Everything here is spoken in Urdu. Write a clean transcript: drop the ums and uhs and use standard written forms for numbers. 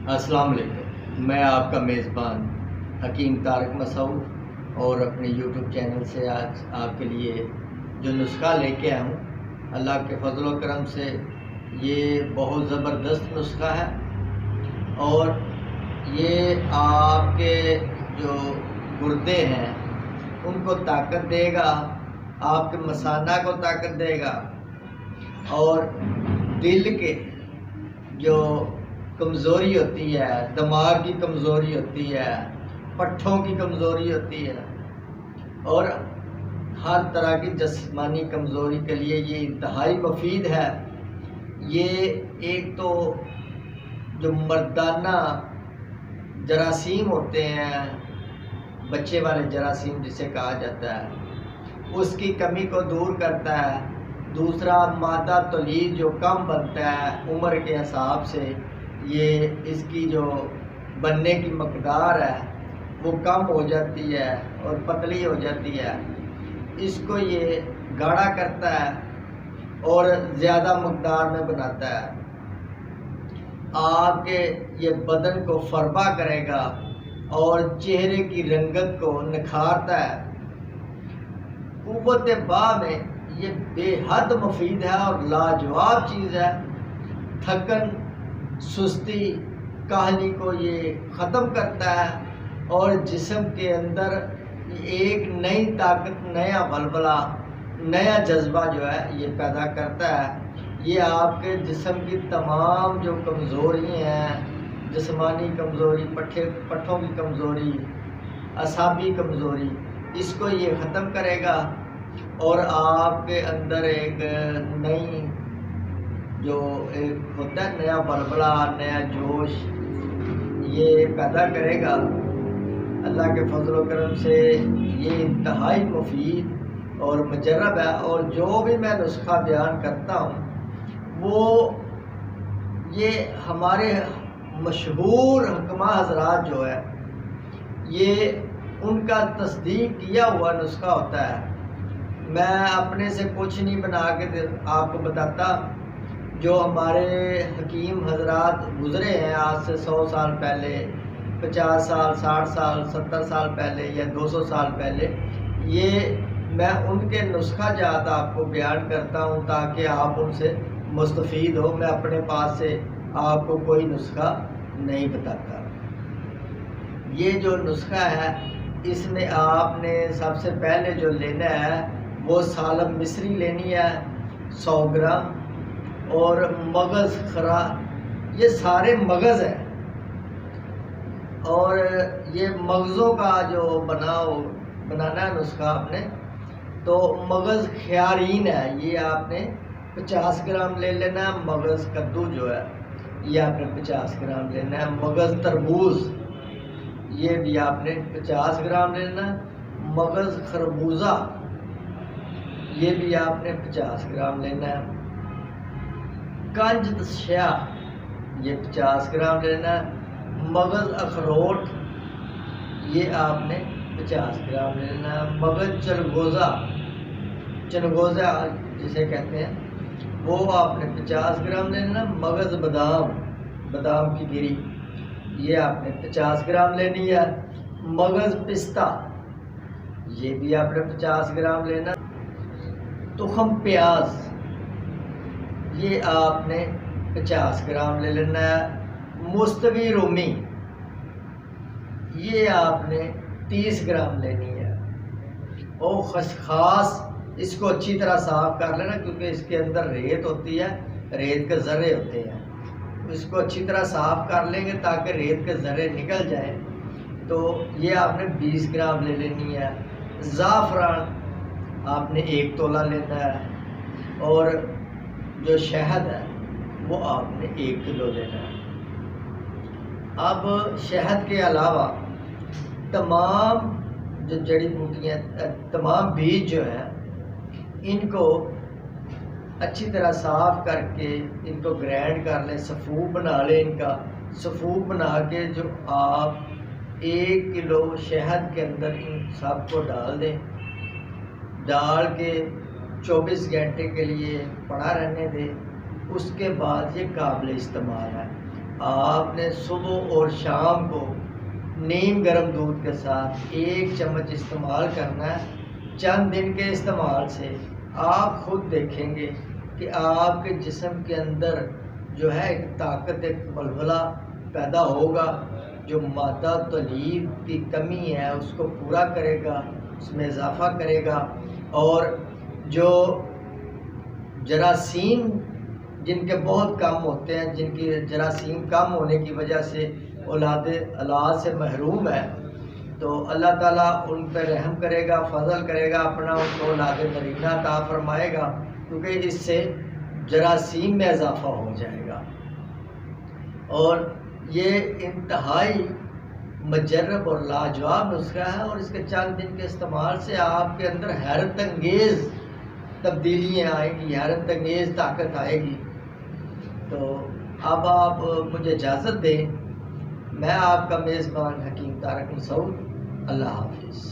السلام علیکم، میں آپ کا میزبان حکیم طارق مسعود اور اپنے یوٹیوب چینل سے آج آپ کے لیے جو نسخہ لے کے آیا ہوں، اللہ کے فضل و کرم سے یہ بہت زبردست نسخہ ہے اور یہ آپ کے جو گردے ہیں ان کو طاقت دے گا، آپ کے مثانہ کو طاقت دے گا اور دل کے جو کمزوری ہوتی ہے، دماغ کی کمزوری ہوتی ہے، پٹھوں کی کمزوری ہوتی ہے اور ہر طرح کی جسمانی کمزوری کے لیے یہ انتہائی مفید ہے۔ یہ ایک تو جو مردانہ جراثیم ہوتے ہیں، بچے والے جراثیم جسے کہا جاتا ہے، اس کی کمی کو دور کرتا ہے۔ دوسرا، مادہ تولید جو کم بنتا ہے عمر کے حساب سے، یہ اس کی جو بننے کی مقدار ہے وہ کم ہو جاتی ہے اور پتلی ہو جاتی ہے۔ اس کو یہ گاڑھا کرتا ہے اور زیادہ مقدار میں بناتا ہے۔ آپ کے یہ بدن کو فربا کرے گا اور چہرے کی رنگت کو نکھارتا ہے۔ قوت باہ میں یہ بے حد مفید ہے اور لاجواب چیز ہے۔ تھکن، سستی، کاہلی کو یہ ختم کرتا ہے اور جسم کے اندر ایک نئی طاقت، نیا ولولہ، نیا جذبہ جو ہے یہ پیدا کرتا ہے۔ یہ آپ کے جسم کی تمام جو کمزوری ہیں، جسمانی کمزوری، پٹھوں کی کمزوری، اعصابی کمزوری، اس کو یہ ختم کرے گا اور آپ کے اندر ایک نئی جو ایک ہوتا ہے نیا بلبلہ، نیا جوش یہ پیدا کرے گا۔ اللہ کے فضل و کرم سے یہ انتہائی مفید اور مجرب ہے اور جو بھی میں نسخہ بیان کرتا ہوں وہ یہ ہمارے مشہور حکماء حضرات جو ہے یہ ان کا تصدیق کیا ہوا نسخہ ہوتا ہے۔ میں اپنے سے کچھ نہیں بنا کے آپ کو بتاتا۔ جو ہمارے حکیم حضرات گزرے ہیں آج سے 100 سال پہلے، 50 سال، 60 سال، 70 سال پہلے یا 200 سال پہلے، یہ میں ان کے نسخہ جات آپ کو بیان کرتا ہوں تاکہ آپ ان سے مستفید ہو۔ میں اپنے پاس سے آپ کو کوئی نسخہ نہیں بتاتا۔ یہ جو نسخہ ہے اس میں آپ نے سب سے پہلے جو لینا ہے وہ سالم مصری لینی ہے 100 گرام، اور مغز خرا، یہ سارے مغز ہیں اور یہ مغزوں کا جو بنانا ہے نسخہ آپ نے، تو مغز خیارین ہے، یہ آپ نے 50 گرام لے لینا ہے۔ مغز کدو جو ہے یہ آپ نے 50 گرام لینا ہے۔ مغز تربوز یہ بھی آپ نے 50 گرام لینا ہے۔ مغز خربوزہ یہ بھی آپ نے 50 گرام لینا ہے۔ کنج سیاہ یہ 50 گرام لینا ہے۔ مغز اخروٹ یہ آپ نے 50 گرام لینا ہے۔ مغز چنگوزہ جسے کہتے ہیں وہ آپ نے 50 گرام لینا ہے۔ مغز بادام کی گری یہ آپ نے 50 گرام لینی ہے۔ مغز پستہ یہ بھی آپ نے 50 گرام لینا۔ تخم پیاز یہ آپ نے 50 گرام لے لینا ہے۔ مستوی رومی یہ آپ نے 30 گرام لینی ہے۔ اور خسخاس اس کو اچھی طرح صاف کر لینا کیونکہ اس کے اندر ریت ہوتی ہے، ریت کے ذرے ہوتے ہیں، اس کو اچھی طرح صاف کر لیں گے تاکہ ریت کے ذرے نکل جائیں۔ تو یہ آپ نے 20 گرام لے لینی ہے۔ زعفران آپ نے 1 تولہ لینا ہے اور جو شہد ہے وہ آپ نے 1 کلو لینا ہے۔ اب شہد کے علاوہ تمام جو جڑی بوٹیاں، تمام بیج جو ہیں ان کو اچھی طرح صاف کر کے ان کو گرائنڈ کر لیں، صفوف بنا لیں۔ ان کا صفوف بنا کے جو آپ 1 کلو شہد کے اندر ان سب کو ڈال دیں، ڈال کے 24 گھنٹے کے لیے پڑا رہنے دیں۔ اس کے بعد یہ قابل استعمال ہے۔ آپ نے صبح اور شام کو نیم گرم دودھ کے ساتھ 1 چمچ استعمال کرنا ہے۔ چند دن کے استعمال سے آپ خود دیکھیں گے کہ آپ کے جسم کے اندر جو ہے ایک طاقت، ایک بلبلہ پیدا ہوگا جو مادہ تولید کی کمی ہے اس کو پورا کرے گا، اس میں اضافہ کرے گا، اور جو جراثیم جن کے بہت کم ہوتے ہیں، جن کی جراثیم کم ہونے کی وجہ سے اولاد سے محروم ہے، تو اللہ تعالیٰ ان پہ رحم کرے گا، فضل کرے گا، اپنا ان کو اولاد نرینہ عطا فرمائے گا، کیونکہ اس سے جراثیم میں اضافہ ہو جائے گا۔ اور یہ انتہائی مجرب اور لاجواب نسخہ ہے، اور اس کے چند دن کے استعمال سے آپ کے اندر حیرت انگیز تبدیلیاں آئیں گی، حیرت انگیز طاقت آئے گی۔ تو اب آپ مجھے اجازت دیں، میں آپ کا میزبان حکیم طارق مسعود، اللہ حافظ۔